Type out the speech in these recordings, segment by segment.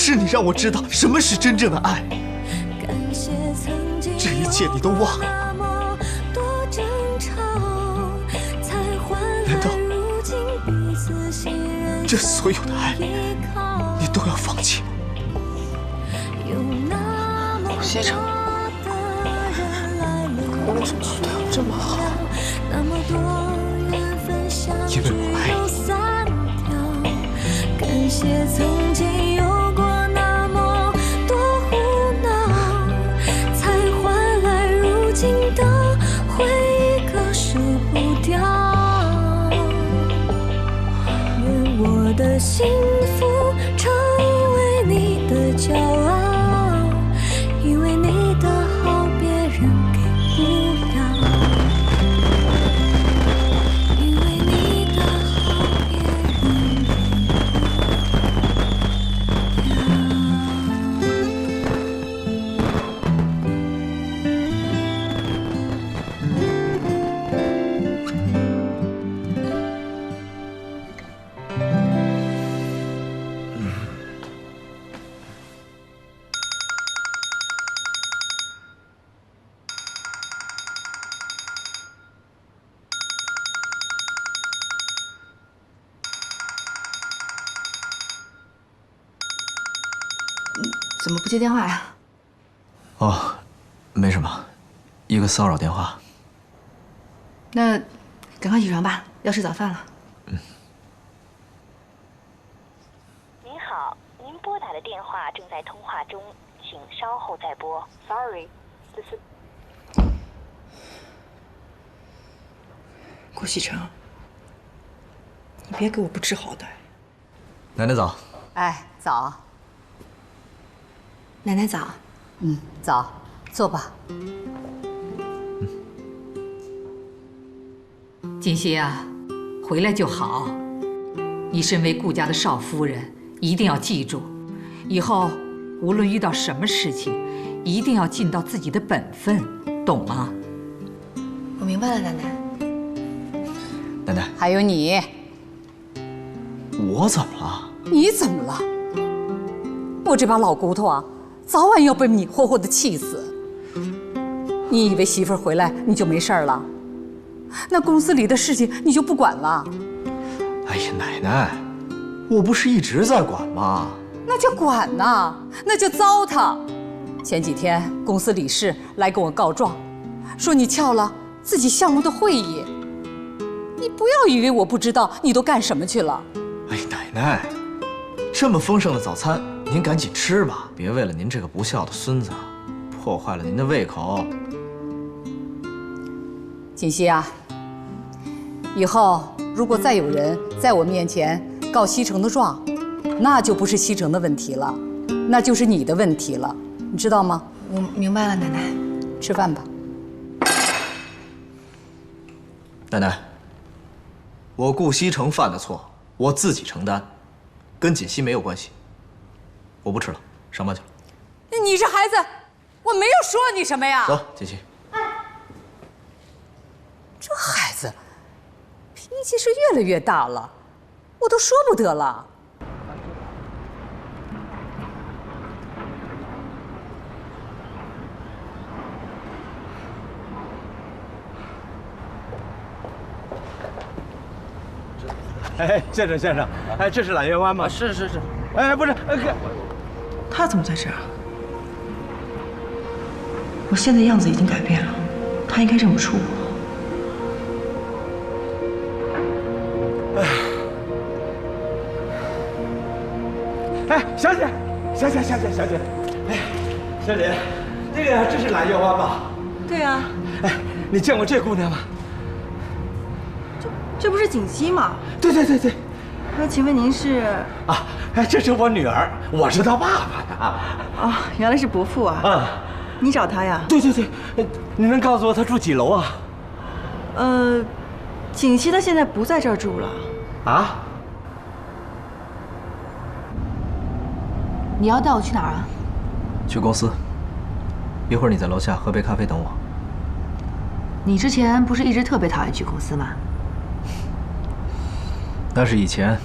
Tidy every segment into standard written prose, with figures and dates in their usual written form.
是你讓我知道什麼是真正的愛。這一切你都忘了？难道這所有的愛你都要放棄吗？顾西城，我为什么对我这么好？因为我爱你。感謝曾經有過那麼多胡鬧，才換來如今的回憶，割捨不掉。願我的幸福成為你的驕傲，因為你的好別人給不了，因為你的好別人給不了。怎么不接电话呀？哦，没什么，一个骚扰电话。那赶快起床吧，要吃早饭了。您好，您拨打的电话正在通话中，请稍後再撥。Sorry， this is。顾西城，你別給我不知好歹。奶奶早。哎，早。奶奶早。早，坐吧。锦溪啊，回来就好。你身为顾家的少夫人，一定要记住，以後無論遇到什麼事情，一定要盡到自己的本分，懂嗎？我明白了，奶奶。奶奶，還有你，我怎麼了？你怎麼了？我這把老骨頭啊，早晚要被你活活的氣死。你以為媳婦兒回來你就沒事兒了？那公司裡的事情你就不管了？哎呀，奶奶，我不是一直在管嗎？那就管吶，那就糟蹋。前幾天公司理事來跟我告狀，說你撬了自己項目的會議。你不要以為我不知道你都幹什麼去了。哎，奶奶，這麼豐盛的早餐，您趕緊吃吧，別為了您這個不孝的孫子，破壞了您的胃口。錦溪啊，以後如果再有人在我面前告西城的狀，那就不是西城的問題了，那就是你的問題了，你知道嗎？我明白了，奶奶。吃飯吧。奶奶，我顧西城犯的錯，我自己承擔，跟锦溪沒有關係。我不吃了，上班去了。你這孩子，我沒有說你什麼呀。走，锦溪。這孩子脾氣是越來越大了，我都說不得了。哎，先生，哎，這是攬月灣嗎？是。哎，不是，他怎麼在這兒？我現在樣子已經改變了，他應該認不出我。哎，小姐，哎，小姐，這是攬月灣吧？對啊。哎，你見過這姑娘嗎？這不是錦溪嗎？對。那請問您是？啊，哎，這是我女兒，我是她爸爸呀。哦，原來是伯父啊。嗯，你找他呀？對，你能告訴我他住幾樓啊？錦溪他現在不在這兒住了。啊？你要帶我去哪兒啊？去公司。一會兒你在樓下喝杯咖啡等我。你之前不是一直特別討厭去公司嗎？那是以前，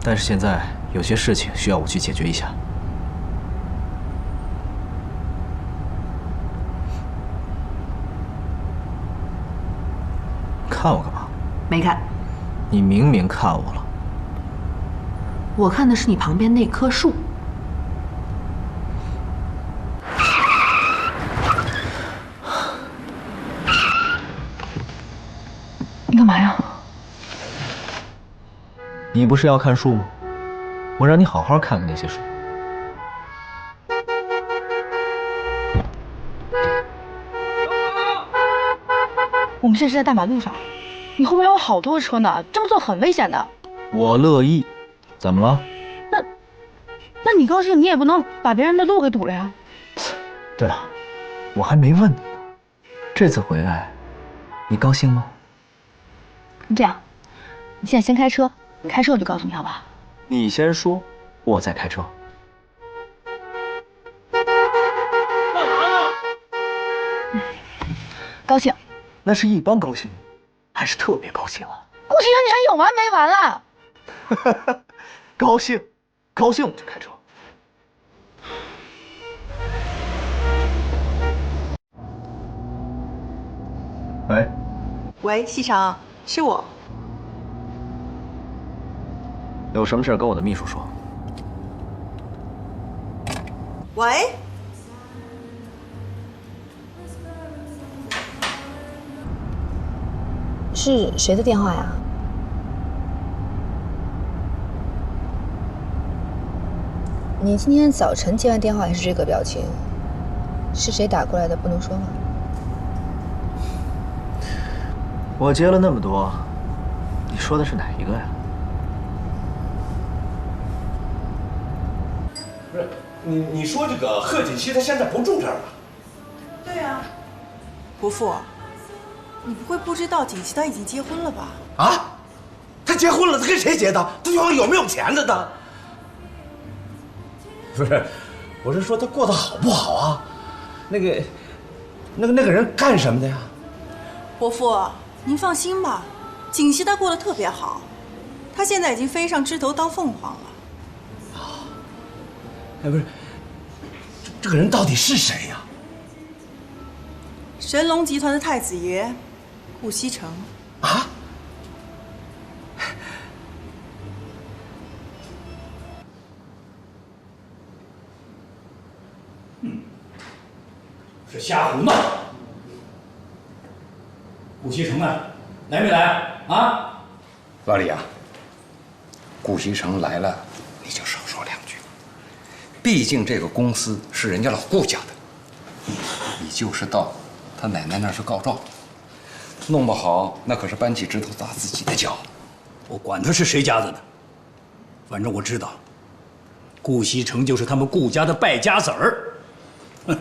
但是現在有些事情需要我去解決一下。看我干嘛？没看，你明明看我了。我看的是你旁边那棵树。你干嘛呀？你不是要看树吗？我让你好好看看那些树。我们现在是在大马路上，你后面还有好多车呢，这么做很危险的。我乐意，怎么了？那你高兴，你也不能把别人的路给堵了呀。对了，我还没问你呢，这次回来，你高興嗎？这样，你现在先開車，開車我就告訴你好不好？你先說，我再開車。幹嘛呢？高興。那是一般高興，還是特別高興啊？顧先生，你還有完沒完了？高興，高興我就開車。喂，喂，西城，是我。有什麼事跟我的秘書說。喂。是誰的電話呀？你今天早晨接完電話還是這個表情？是誰打過來的？不能說嗎？我接了那麼多，你說的是哪一個呀？不是你說這個賀錦熙他現在不住這兒了？對啊，伯父，你不會不知道錦熙他已經結婚了吧？啊，他結婚了，他跟誰結的？他對方有沒有錢的呢？不是，我是說他過得好不好啊？那個人幹什麼的呀？伯父，您放心吧，錦熙他過得特別好，他現在已經飛上枝頭當鳳凰了。啊，哎，不是，這個人到底是誰呀？神龍集團的太子爺，顧西城。啊？是瞎胡鬧！顧西城呢？來沒來啊？老李啊，顧西城來了，你就少說兩句。畢竟這個公司是人家老顧家的，你就是到他奶奶那兒去告狀，弄不好那可是搬起石頭砸自己的腳。我管他是誰家的呢，反正我知道，顧西城就是他們顧家的敗家子兒。哼。